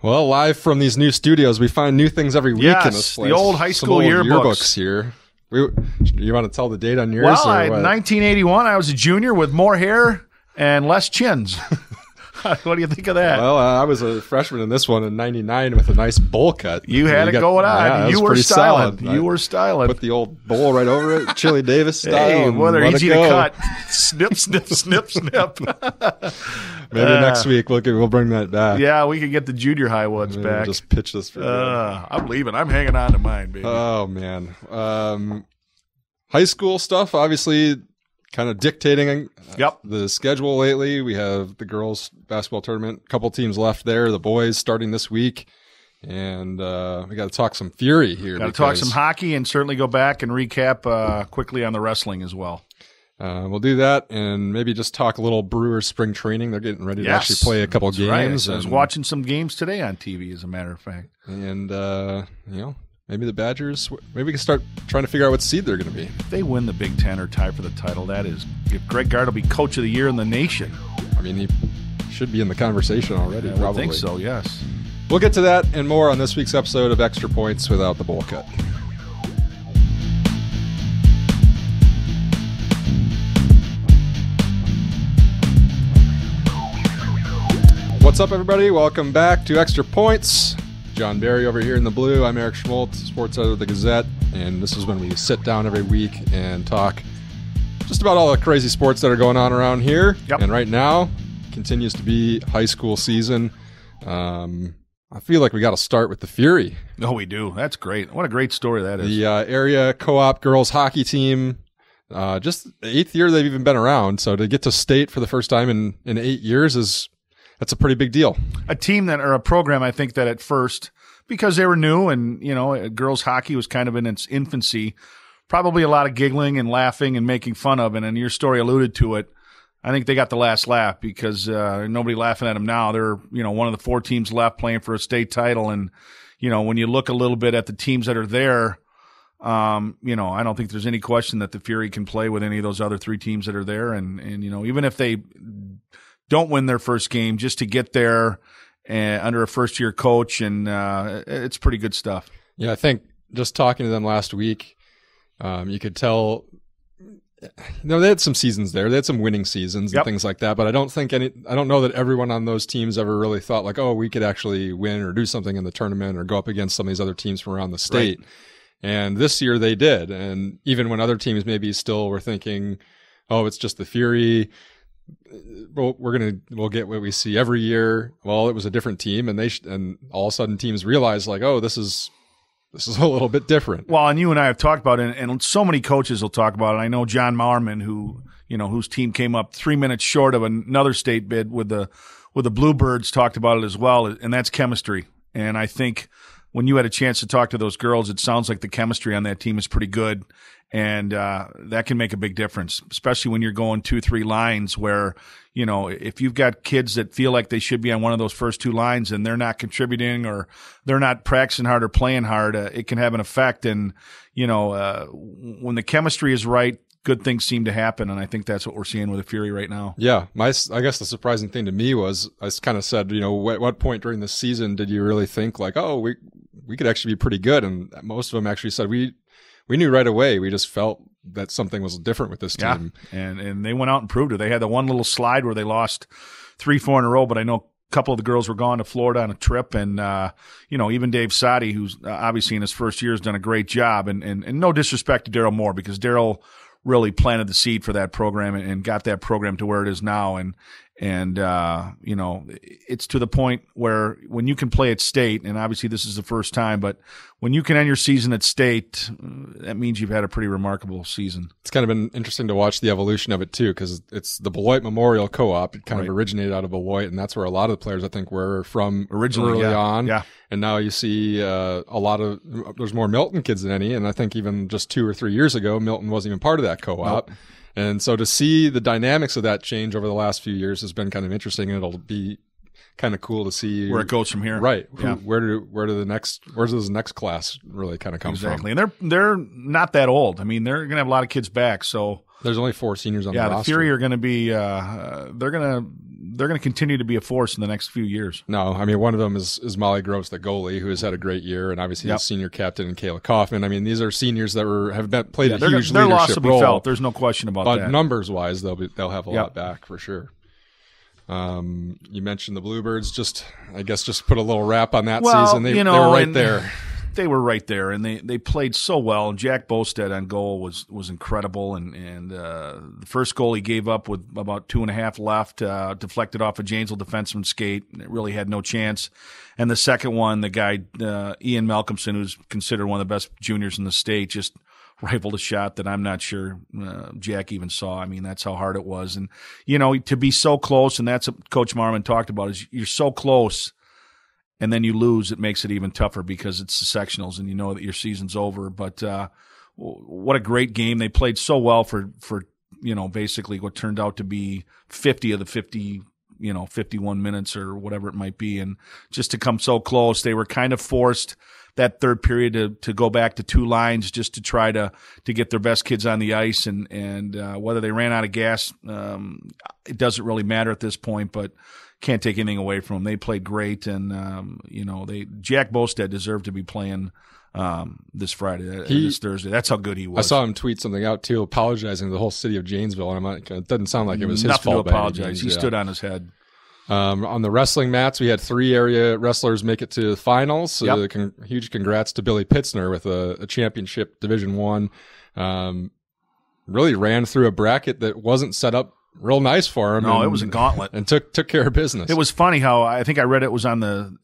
Well, live from these new studios, we find new things every week in this place. The old high school yearbooks here. You want to tell the date on yours? Well, 1981, I was a junior with more hair and less chins. What do you think of that? Well, I was a freshman in this one in 99 with a nice bowl cut. You had it going on. Yeah, you were styling. Solid. You were styling. Put the old bowl right over it, Chili Davis style. Hey, well, they're easy to cut. Snip, snip, snip, snip. Maybe next week we'll bring that back. Yeah, we could get the junior high ones back. Just pitch this for I'm leaving. I'm hanging on to mine, baby. Oh, man. High school stuff, obviously, kind of dictating the schedule lately. We have the girls' basketball tournament, a couple teams left there. The boys starting this week. And we got to talk some Fury here. Got to talk some hockey and certainly go back and recap quickly on the wrestling as well. We'll do that and maybe just talk a little Brewers spring training. They're getting ready to actually play a couple games. Right. I was watching some games today on TV, as a matter of fact. And, maybe the Badgers, maybe we can start trying to figure out what seed they're going to be. If they win the Big Ten or tie for the title, that is, if Greg Gard will be Coach of the Year in the nation. I mean, he should be in the conversation already, probably. I think so, yes. We'll get to that and more on this week's episode of Extra Points without the bowl cut. What's up, everybody? Welcome back to Extra Points. John Barry over here in the blue. I'm Eric Schmoldt, sports editor of the Gazette, and this is when we sit down every week and talk just about all the crazy sports that are going on around here. Yep. And right now continues to be high school season. I feel like we got to start with the Fury. Oh, we do. That's great. What a great story that is. The area co-op girls hockey team. Just the 8th year they've even been around. So to get to state for the first time in 8 years that's a pretty big deal. A team or a program, I think, that at first, because they were new and, girls hockey was kind of in its infancy, probably a lot of giggling and laughing and making fun of it. And your story alluded to it. I think they got the last laugh because nobody laughing at them now. They're, one of the 4 teams left playing for a state title. And, when you look a little bit at the teams that are there, I don't think there's any question that the Fury can play with any of those other 3 teams that are there. And even if they don't win their first game, just to get there under a first-year coach, and it's pretty good stuff. Yeah, I think just talking to them last week, you could tell they had some seasons there. They had some winning seasons and things like that, but I don't know that everyone on those teams ever really thought like, oh, we could actually win or do something in the tournament or go up against some of these other teams from around the state. Right. And this year they did. And even when other teams maybe still were thinking, oh, it's just the Fury, we'll get what we see every year. Well, it was a different team, and and all of a sudden teams realize like, oh, this is a little bit different. Well, and you and I have talked about it, and so many coaches will talk about it. I know John Maurman, whose team came up 3 minutes short of another state bid with the Bluebirds, talked about it as well, and that's chemistry. And I think when you had a chance to talk to those girls, it sounds like the chemistry on that team is pretty good. And that can make a big difference, especially when you're going 2-3 lines where, if you've got kids that feel like they should be on one of those first 2 lines and they're not contributing or they're not practicing hard or playing hard, it can have an effect. And, when the chemistry is right, good things seem to happen. And I think that's what we're seeing with the Fury right now. Yeah. I guess the surprising thing to me was I kind of said, at what point during the season did you really think like, oh, we could actually be pretty good? And most of them actually said we knew right away. We just felt that something was different with this team. Yeah, and they went out and proved it. They had the one little slide where they lost 3-4 in a row, but I know a couple of the girls were gone to Florida on a trip, and even Dave Sadi, who's obviously in his first year, has done a great job. And no disrespect to Daryl Moore, because Daryl really planted the seed for that program and got that program to where it is now. And it's to the point where when you can play at state, and obviously this is the first time, but when you can end your season at state, that means you've had a pretty remarkable season. It's kind of been interesting to watch the evolution of it too, because it's the Beloit Memorial Co-op. It kind of originated out of Beloit, and that's where a lot of the players I think were from originally early on. Yeah. And now you see there's more Milton kids than any, and I think even just 2 or 3 years ago, Milton wasn't even part of that co-op. Nope. And so to see the dynamics of that change over the last few years has been kind of interesting, and it'll be kind of cool to see where it goes from here. Right. Yeah. Where's this next class really kind of come from? Exactly. And they're not that old. I mean, they're going to have a lot of kids back. So there's only 4 seniors on the roster. Yeah, the Fury are going to be they're going to continue to be a force in the next few years. No, I mean, one of them is Molly Gross, the goalie, who has had a great year, and obviously the senior captain and Kayla Kaufman. I mean, these are seniors that played a huge their leadership loss will be role. felt. There's no question about that. But numbers-wise, they'll have a lot back for sure. You mentioned the Bluebirds. Just put a little wrap on that season. They were right there. They were right there, and they played so well. And Jack Bostad on goal was incredible. And the first goal he gave up with about 2.5 left, deflected off a Janesville defenseman's skate. It really had no chance. And the second one, the guy Ian Malcolmson, who's considered one of the best juniors in the state, just rifled a shot that I'm not sure Jack even saw. I mean, that's how hard it was. And to be so close, and that's what Coach Marmon talked about, is you're so close. And then you lose, it makes it even tougher because it's the sectionals and you know that your season's over. But what a great game. They played so well for basically what turned out to be 50 of the 51 minutes or whatever it might be. And just to come so close, they were kind of forced that third period to go back to 2 lines just to try to get their best kids on the ice. And whether they ran out of gas, it doesn't really matter at this point, but can't take anything away from them. They played great, and Jack Bostad deserved to be playing this Thursday. That's how good he was. I saw him tweet something out too, apologizing to the whole city of Janesville, and I'm like, it doesn't sound like it was his fault. Nothing to apologize. He stood on his head. On the wrestling mats, we had 3 area wrestlers make it to the finals. So huge congrats to Billy Pitzner with a championship Division I. Really ran through a bracket that wasn't set up real nice for him. No, it was a gauntlet. And took care of business. It was funny how I think I read it was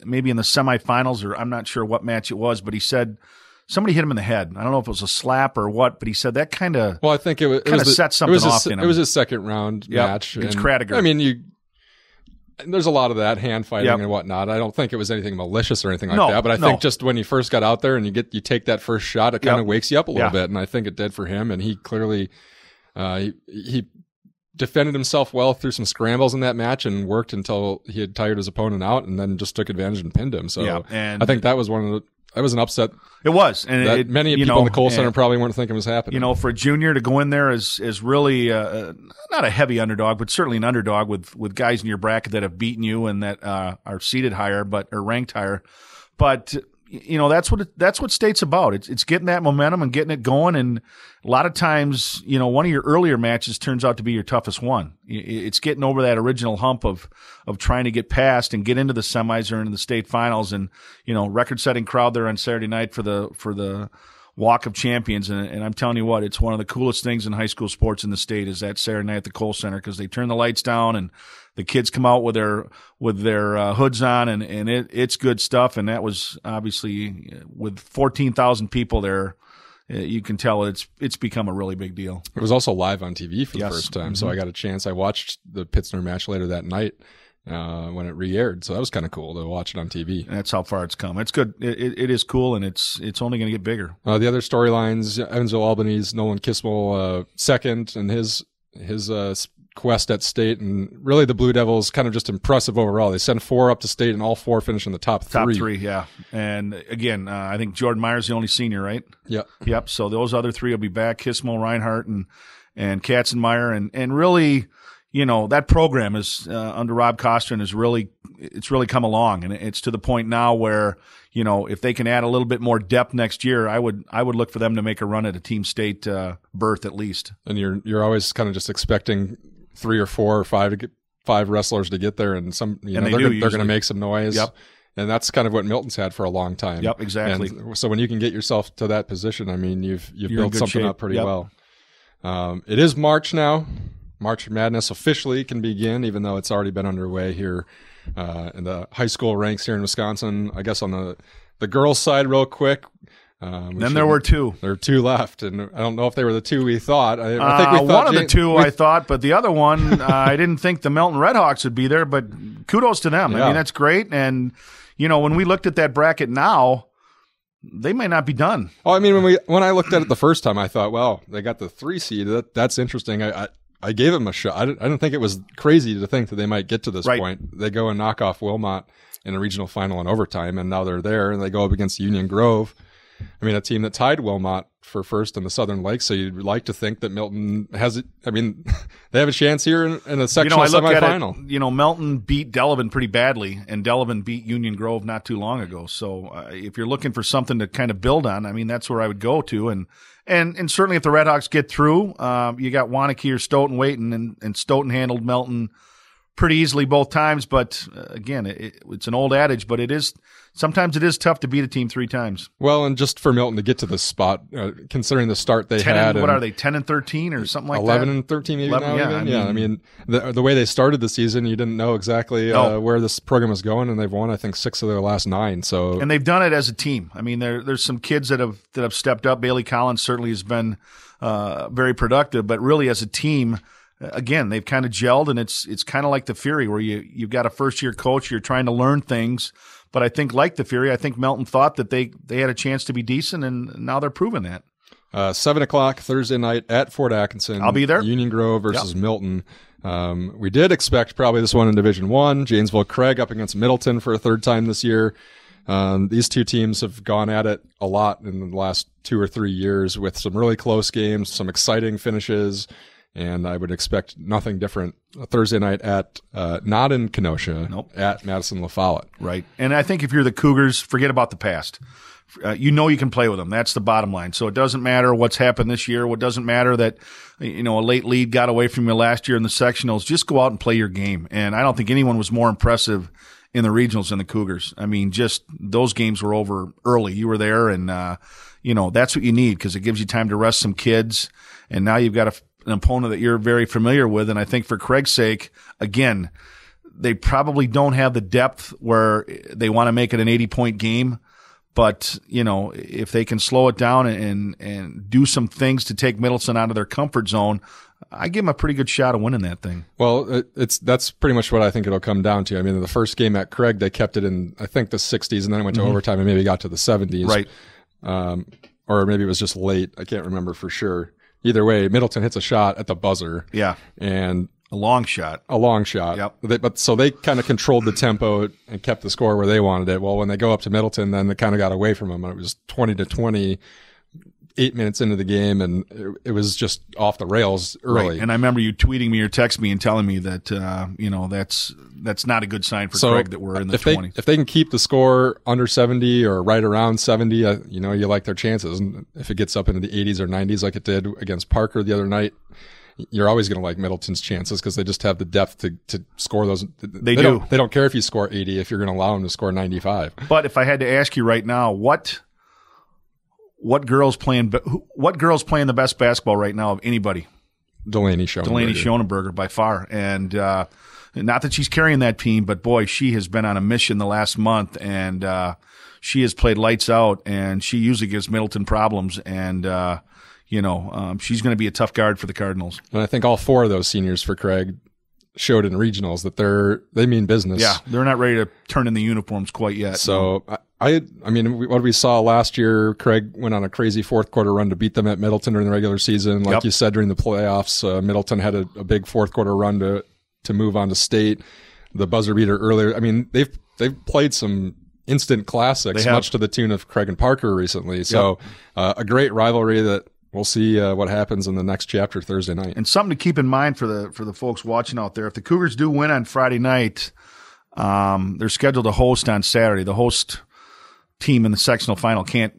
maybe in the semifinals, or I'm not sure what match it was, but he said somebody hit him in the head. I don't know if it was a slap or what, but he said that kind of I think it set something off in him. It was his second round match against Kradiger. I mean, there's a lot of that hand fighting and whatnot. I don't think it was anything malicious or anything like that, but I think just when you first got out there and you take that first shot, it kind of wakes you up a little bit, and I think it did for him. And he clearly he defended himself well through some scrambles in that match and worked until he had tired his opponent out, and then just took advantage and pinned him. So and I think that was that was an upset. It was, and many people in the Kohl Center probably weren't thinking was happening. For a junior to go in there is really not a heavy underdog, but certainly an underdog with guys in your bracket that have beaten you and that are seated higher, or ranked higher. But that's what state's about. It's getting that momentum and getting it going. And a lot of times, one of your earlier matches turns out to be your toughest one. It's getting over that original hump of trying to get past and get into the semis or into the state finals. And, record-setting crowd there on Saturday night for the Walk of Champions. And I'm telling you what, it's one of the coolest things in high school sports in the state is that Saturday night at the Kohl Center, because they turn the lights down and the kids come out with their hoods on, and it's good stuff. And that was obviously with 14,000 people there. You can tell it's become a really big deal. It was also live on TV for the first time, so I got a chance. I watched the Pitzner match later that night when it re-aired, so that was kind of cool to watch it on TV. That's how far it's come. It's good. It is cool, and it's only going to get bigger. The other storylines: Evansville Albany's Nolan Kismel second, and his quest at state, and really the Blue Devils kind of just impressive overall. They sent 4 up to state, and all 4 finished in the top 3. Top 3, yeah. And again, I think Jordan Meyer's the only senior, right? Yep. So those other 3 will be back: Kismel, Reinhardt, and Katzenmeyer, and really, that program is under Rob Costrin is really come along, and it's to the point now where if they can add a little bit more depth next year, I would look for them to make a run at a team state berth at least. And you're always kind of just expecting 3 or 4 or 5 to get 5 wrestlers to get there, and they're going to make some noise. Yep. And that's kind of what Milton's had for a long time. Yep, exactly. And so when you can get yourself to that position, I mean, you've built something up pretty well. It is March now. March Madness officially can begin, even though it's already been underway here in the high school ranks here in Wisconsin. I guess on the girls' side, real quick. Then there were 2. There were 2 left, and I don't know if they were the 2 we thought. I think we thought one of the 2 I thought, but the other one I didn't think the Milton Redhawks would be there. But kudos to them. Yeah. I mean, that's great. And when we looked at that bracket now, they may not be done. Oh, I mean, when I looked at it the first time, I thought, well, they got the 3 seed. That's interesting. I gave them a shot. I didn't think it was crazy to think that they might get to this point. They go and knock off Wilmot in a regional final in overtime, and now they're there, and they go up against Union Grove. I mean, a team that tied Wilmot for first in the Southern Lakes. So you'd like to think that Milton has it. I mean, they have a chance here in a sectional semifinal. Milton beat Delavan pretty badly, and Delavan beat Union Grove not too long ago. So if you're looking for something to kind of build on, I mean, that's where I would go to. And certainly if the Redhawks get through, you got Wanakee or Stoughton waiting, and Stoughton handled Milton pretty easily both times. But again, it's an old adage, but sometimes it is tough to beat a team 3 times. Well, and just for Milton to get to this spot, considering the start they had. What are they, 10-13 or something like 11 that? 11 and 13 maybe 11, now? I mean, the way they started the season, you didn't know exactly where this program was going, and they've won, I think, 6 of their last 9. So, and they've done it as a team. I mean, there's some kids that have stepped up. Bailey Collins certainly has been very productive, but really as a team, again, they've kind of gelled, and it's kind of like the Fury, where you've got a first-year coach, you're trying to learn things. But I think, like the Fury, I think Milton thought that they had a chance to be decent, and now they're proving that. 7 o'clock Thursday night at Fort Atkinson. I'll be there. Union Grove versus Milton. We did expect probably this one in Division 1. Janesville Craig up against Middleton for a third time this year. These two teams have gone at it a lot in the last 2 or 3 years with some really close games, some exciting finishes. And I would expect nothing different Thursday night at not in Kenosha, at Madison La Follette. Right. And I think if you're the Cougars, forget about the past. You can play with them. That's the bottom line. So it doesn't matter what's happened this year. It doesn't matter that a late lead got away from you last year in the sectionals. Just go out and play your game. And I don't think anyone was more impressive in the regionals than the Cougars. I mean, just those games were over early. You were there, and that's what you need, because it gives you time to rest some kids. And now you've got an opponent that you're very familiar with. And I think for Craig's sake, again, they probably don't have the depth where they want to make it an 80-point game. But, if they can slow it down and do some things to take Middleton out of their comfort zone, I give them a pretty good shot of winning that thing. Well, that's pretty much what I think it'll come down to. I mean, the first game at Craig, they kept it in, I think, the 60s, and then it went to overtime and maybe got to the 70s. Right. Or maybe it was just late. I can't remember for sure. Either way, Middleton hits a shot at the buzzer. Yeah. And a long shot. Yep. So they kind of controlled the tempo and kept the score where they wanted it. Well, when they go up to Middleton, then they kind of got away from them. And it was 20-20, 8 minutes into the game, and it was just off the rails early. Right. And I remember you tweeting me or texting me and telling me that, that's not a good sign for Craig that we're in the 20s. If they can keep the score under 70 or right around 70, you like their chances. And if it gets up into the 80s or 90s like it did against Parker the other night, you're always going to like Middleton's chances, because they just have the depth to score those. They do. They don't care if you score 80 if you're going to allow them to score 95. But if I had to ask you right now, what girl's playing the best basketball right now of anybody? Delaney Schoenberger by far. And not that she's carrying that team, but boy, she has been on a mission the last month, and she has played lights out, and she usually gives Middleton problems. And she's going to be a tough guard for the Cardinals. And I think all 4 of those seniors for Craig showed in regionals that they mean business. Yeah, they're not ready to turn in the uniforms quite yet. So I mean, what we saw last year, Craig went on a crazy fourth quarter run to beat them at Middleton during the regular season. Like you said, during the playoffs, Middleton had a big fourth quarter run to move on to state. The buzzer beater earlier. I mean, they've played some instant classics, much to the tune of Craig and Parker recently. So a great rivalry that we'll see what happens in the next chapter Thursday night. And something to keep in mind for the folks watching out there: if the Cougars do win on Friday night, they're scheduled to host on Saturday. The host team in the sectional final can't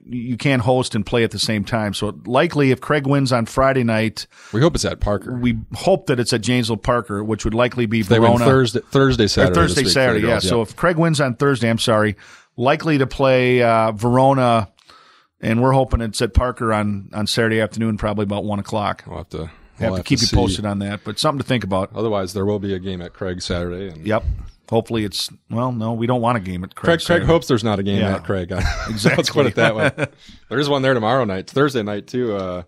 host and play at the same time. So likely, if Craig wins on Friday night, we hope it's at Parker. We hope that it's at Janesville Parker, which would likely be Verona. They win Thursday, Saturday. Yeah. So if Craig wins on Thursday, likely to play Verona. And we're hoping it's at Parker on Saturday afternoon, probably about 1 o'clock. We'll have to keep you posted on that, but something to think about. Otherwise, there will be a game at Craig Saturday. Yep. Hopefully no, we don't want a game at Craig. Craig hopes there's not a game at Craig. Exactly. Let's put it that way. There is one there tomorrow night, Thursday night too.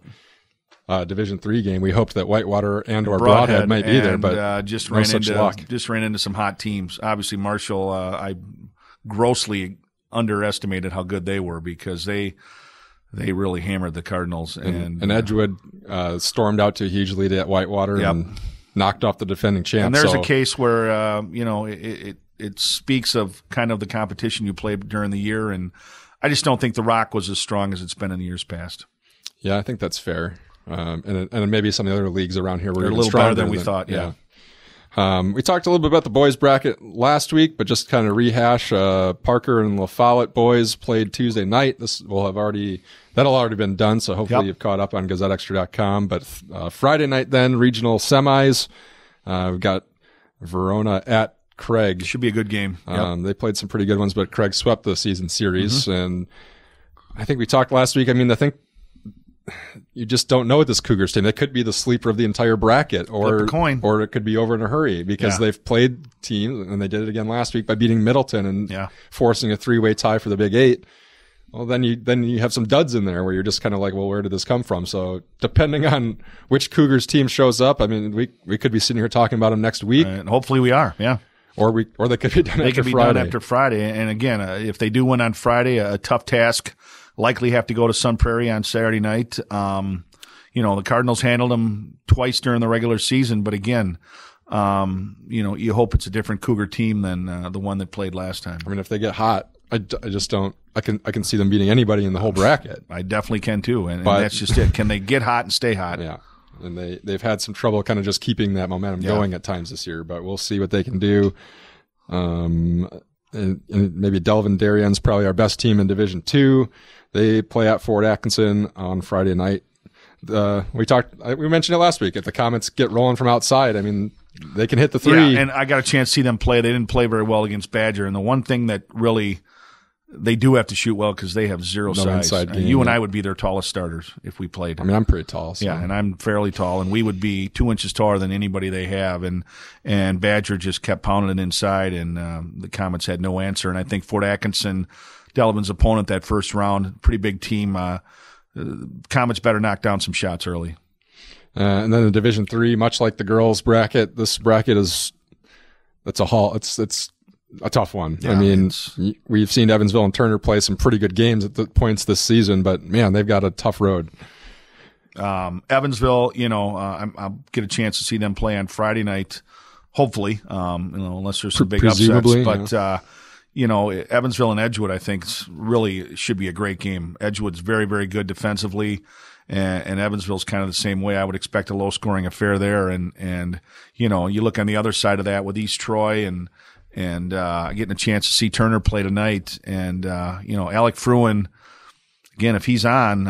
Division III game. We hoped that Whitewater and or Broadhead might be there, but just no such luck. Just ran into some hot teams. Obviously, Marshall. I grossly underestimated how good they were, because they really hammered the Cardinals. And Edgewood stormed out to a huge lead at Whitewater and knocked off the defending champ. And there's a case where it it speaks of kind of the competition you played during the year, and I just don't think the Rock was as strong as it's been in the years past. Yeah, I think that's fair. And maybe some of the other leagues around here were a little better than we thought. Yeah. We talked a little bit about the boys bracket last week, but just kind of rehash. Parker and La Follette boys played Tuesday night. That'll already been done. So hopefully you've caught up on GazetteXtra.com. But Friday night, then regional semis. We've got Verona at Craig. Should be a good game. They played some pretty good ones, but Craig swept the season series. And I think we talked last week. I mean, I think you just don't know with this Cougars team. It could be the sleeper of the entire bracket, or it could be over in a hurry because they've played teams, and they did it again last week by beating Middleton and forcing a 3-way tie for the Big Eight. Well, then you have some duds in there where you're just kind of like, well, where did this come from? So depending on which Cougars team shows up, I mean, we could be sitting here talking about them next week. And hopefully we are, Or they could be done done after Friday. And again, if they do win on Friday, a tough task. Likely have to go to Sun Prairie on Saturday night. The Cardinals handled them twice during the regular season, but again, you hope it's a different Cougar team than the one that played last time. I mean, if they get hot, I just don't. I can see them beating anybody in the whole bracket. I definitely can too, and that's just it. Can they get hot and stay hot? Yeah, and they've had some trouble kind of just keeping that momentum going at times this year, but we'll see what they can do. And maybe Delvin Darien's probably our best team in Division II. They play at Fort Atkinson on Friday night. We mentioned it last week. If the Comets get rolling from outside, I mean, they can hit the three. Yeah, and I got a chance to see them play. They didn't play very well against Badger. And the one thing that really they do have to shoot well because they have zero size. You and I would be their tallest starters if we played. I mean, I'm pretty tall. So. Yeah, and I'm fairly tall, and we would be 2 inches taller than anybody they have. And Badger just kept pounding it inside, and the Comets had no answer. And I think Fort Atkinson, Delvin's opponent that first round, pretty big team. Comets better knock down some shots early. And then in Division III, much like the girls bracket, this bracket it's a tough one. Yeah, I mean, we've seen Evansville and Turner play some pretty good games at the points this season, but man, they've got a tough road. Evansville, I'll get a chance to see them play on Friday night, hopefully, unless there's some big upsets. But Evansville and Edgewood, I think, really should be a great game. Edgewood's very, very good defensively, and Evansville's kind of the same way. I would expect a low-scoring affair there. And you look on the other side of that with East Troy and getting a chance to see Turner play tonight. And Alec Fruin, again, if he's on,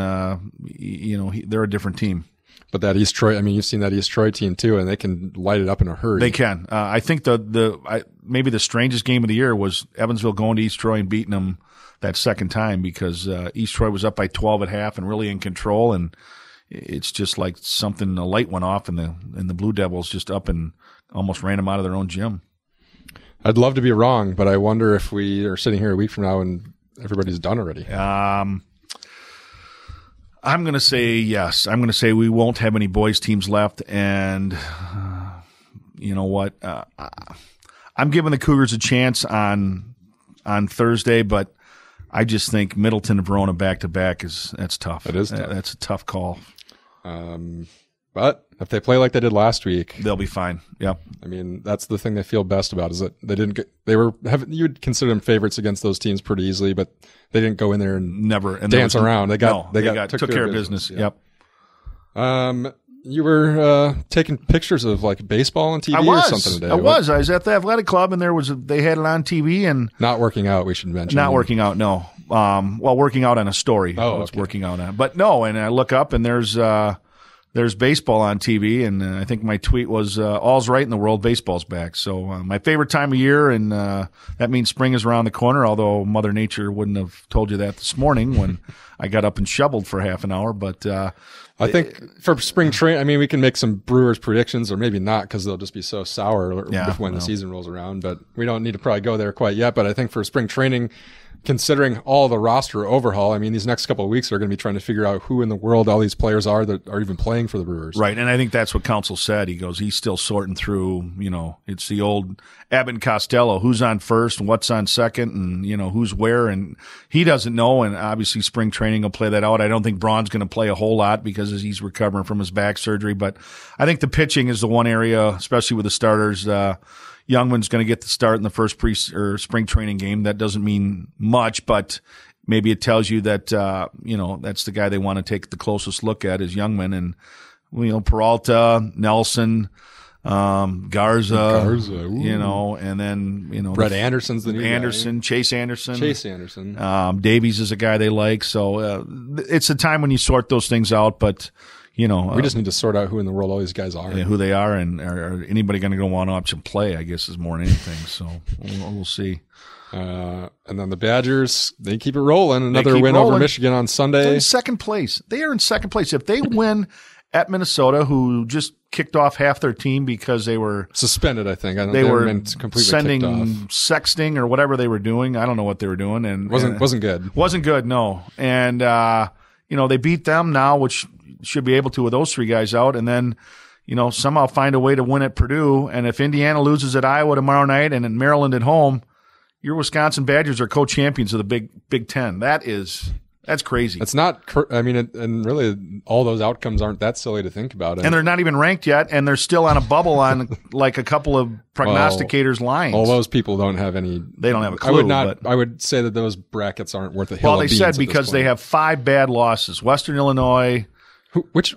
they're a different team. But that East Troy, I mean, you've seen that East Troy team too, and they can light it up in a hurry. They can. I think maybe the strangest game of the year was Evansville going to East Troy and beating them that second time because East Troy was up by 12 at half and really in control, and it's just like a light went off, and the Blue Devils just up and almost ran them out of their own gym. I'd love to be wrong, but I wonder if we are sitting here a week from now and everybody's done already. I'm going to say yes. I'm going to say we won't have any boys teams left. And you know what? I'm giving the Cougars a chance on Thursday, but I just think Middleton and Verona back-to-back that's tough. It is tough. That's a tough call. But if they play like they did last week, they'll be fine. Yep. I mean, that's the thing they feel best about is that you would consider them favorites against those teams pretty easily, but they didn't go in there and dance around. They took care of business. Yeah. Yep. You were taking pictures of like baseball on TV or something today. I was at the athletic club, and they had it on TV and not working out. We should mention not working out. No. Working out on a story. Oh, I was working out on, but no. And I look up and there's baseball on TV, and I think my tweet was, all's right in the world, baseball's back. So my favorite time of year, and that means spring is around the corner, although Mother Nature wouldn't have told you that this morning when I got up and shoveled for half an hour. But I think for spring training, I mean, we can make some Brewers predictions, or maybe not because they'll just be so sour when the season rolls around. But we don't need to probably go there quite yet. But I think for spring training, considering all the roster overhaul, I mean, these next couple of weeks are going to be trying to figure out who in the world all these players are that are even playing for the Brewers. Right, and I think that's what Council said. He goes, he's still sorting through, it's the old Abbott and Costello, who's on first and what's on second and, who's where, and he doesn't know, and obviously spring training will play that out. I don't think Braun's going to play a whole lot because he's recovering from his back surgery, but I think the pitching is the one area, especially with the starters, Youngman's going to get the start in the first spring training game. That doesn't mean much, but maybe it tells you that, that's the guy they want to take the closest look at is Youngman. And, Peralta, Nelson, Garza, and then, Brett Anderson's the new Anderson, guy. Chase Anderson. Davies is a guy they like. So, it's a time when you sort those things out, but, we just need to sort out who in the world all these guys are. Who they are, and are anybody going to go on up and play, I guess, is more than anything. So we'll see. And then the Badgers, they keep it rolling. Another win over Michigan on Sunday. They're in second place. They are in second place. If they win at Minnesota, who just kicked off half their team because they were suspended, I think. They were completely sending sexting or whatever they were doing. I don't know what they were doing. And wasn't good. Wasn't good, no. And, they beat them now, which should be able to with those three guys out, and then, somehow find a way to win at Purdue. And if Indiana loses at Iowa tomorrow night and in Maryland at home, your Wisconsin Badgers are co-champions of the Big Ten. That's crazy. It's not. And really, all those outcomes aren't that silly to think about. And they're not even ranked yet, and they're still on a bubble on like a couple of prognosticators' lines. All those people don't have any. They don't have a clue. I would say that those brackets aren't worth a hill of beans. Well, they said because they have 5 bad losses. Western Illinois. Where is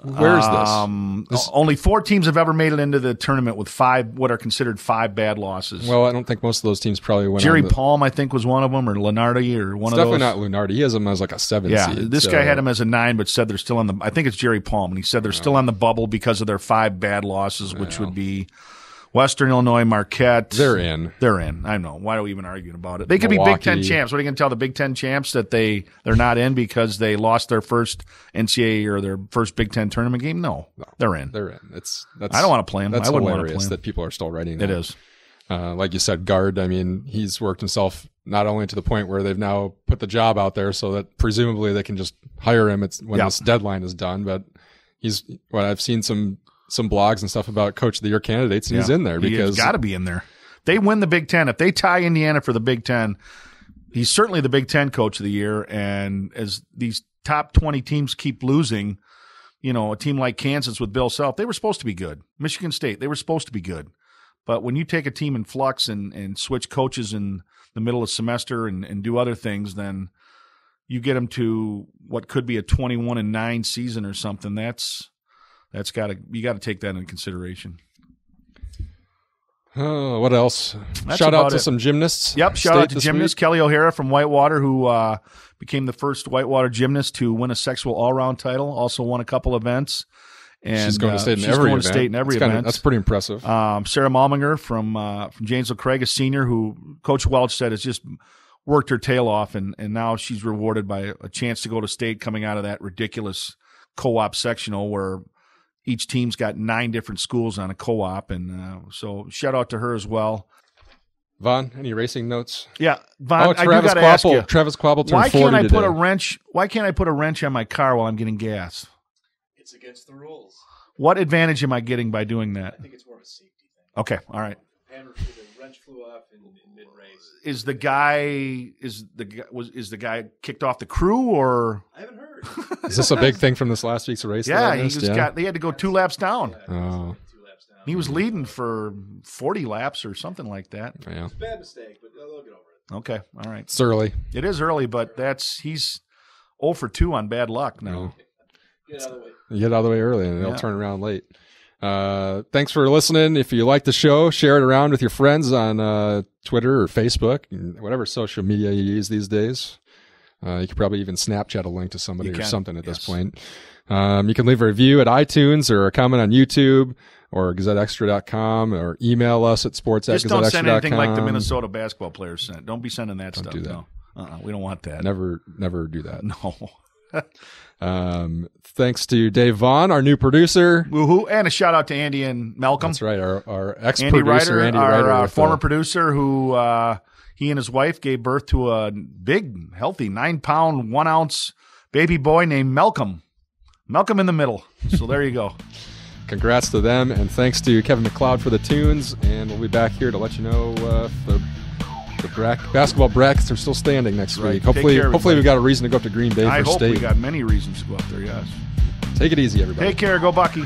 this? Only 4 teams have ever made it into the tournament with 5, what are considered 5 bad losses. Well, I don't think most of those teams probably went. Jerry Palm, I think, was one of them, or Lenardi, or one of those. Definitely not Lunardi. He has him as like a 7 seed. This guy had him as a 9, but said they're still on the. I think it's Jerry Palm, and he said they're still on the bubble because of their 5 bad losses, which would be Western Illinois, Marquette. They're in. I know. Why are we even arguing about it? They could be Big Ten champs. What are you going to tell the Big Ten champs that they're not in because they lost their first NCAA or their first Big Ten tournament game? No, they're in. They're in. I don't want to play them. That's I wouldn't hilarious want to play them. that people are still writing. It is. Like you said, guard. I mean, he's worked himself not only to the point where they've now put the job out there so that presumably they can just hire him when this deadline is done. But I've seen some blogs and stuff about Coach of the Year candidates, and he's in there because he's got to be in there. They win the Big Ten. If they tie Indiana for the Big Ten, he's certainly the Big Ten Coach of the Year. And as these top 20 teams keep losing, a team like Kansas with Bill Self, they were supposed to be good. Michigan State, they were supposed to be good. But when you take a team in flux and switch coaches in the middle of semester and do other things, then you get them to what could be a 21-9 season or something. You got to take that into consideration. What else? Shout out to some gymnasts. Yep, shout out to gymnasts. Kelly O'Hara from Whitewater, who became the first Whitewater gymnast to win a sexual all-round title. Also won a couple events. And she's going to state in every event. That's pretty impressive. Sarah Malminger from Janesville Craig, a senior, who Coach Welch said has just worked her tail off, and now she's rewarded by a chance to go to state coming out of that ridiculous co-op sectional where each team's got 9 different schools on a co-op, and so shout out to her as well. Vaughn, any racing notes? Yeah, Vaughn. Travis Quabbel turned 40 today. Why can't I put a wrench on my car while I'm getting gas? It's against the rules. What advantage am I getting by doing that? I think it's more of a safety thing. Okay, all right. The wrench flew off in mid-race. Is the guy kicked off the crew, or I haven't heard. Is this a big thing from this last week's race? Yeah, they had to go 2 laps down. Oh. He was leading for 40 laps or something like that. Yeah. It's a bad mistake, but they'll get over it. Okay, all right. It's early. It is early, but he's 0 for 2 on bad luck now. Get out of the way. You get out of the way early, and they'll turn around late. Thanks for listening. If you like the show, share it around with your friends on Twitter or Facebook, whatever social media you use these days. You could probably even Snapchat a link to somebody or something at this point. You can leave a review at iTunes or a comment on YouTube or GazetteXtra.com or email us at sports@gazetteextra.com. Just don't send anything like the Minnesota basketball players sent. Don't be sending that stuff. Do that. No. We don't want that. Never do that. No. Thanks to Dave Vaughn, our new producer. Woohoo! And a shout out to Andy and Malcolm. That's right, our ex-producer, Andy Ryder, our former producer, who he and his wife gave birth to a big, healthy 9-pound, 1-ounce baby boy named Malcolm. Malcolm in the middle. So there you go. Congrats to them, and thanks to Kevin McLeod for the tunes. And we'll be back here to let you know if the basketball brackets are still standing next week. Hopefully we've got a reason to go up to Green Bay for state. I hope we got many reasons to go up there, yes. Take it easy, everybody. Take care. Go Bucky.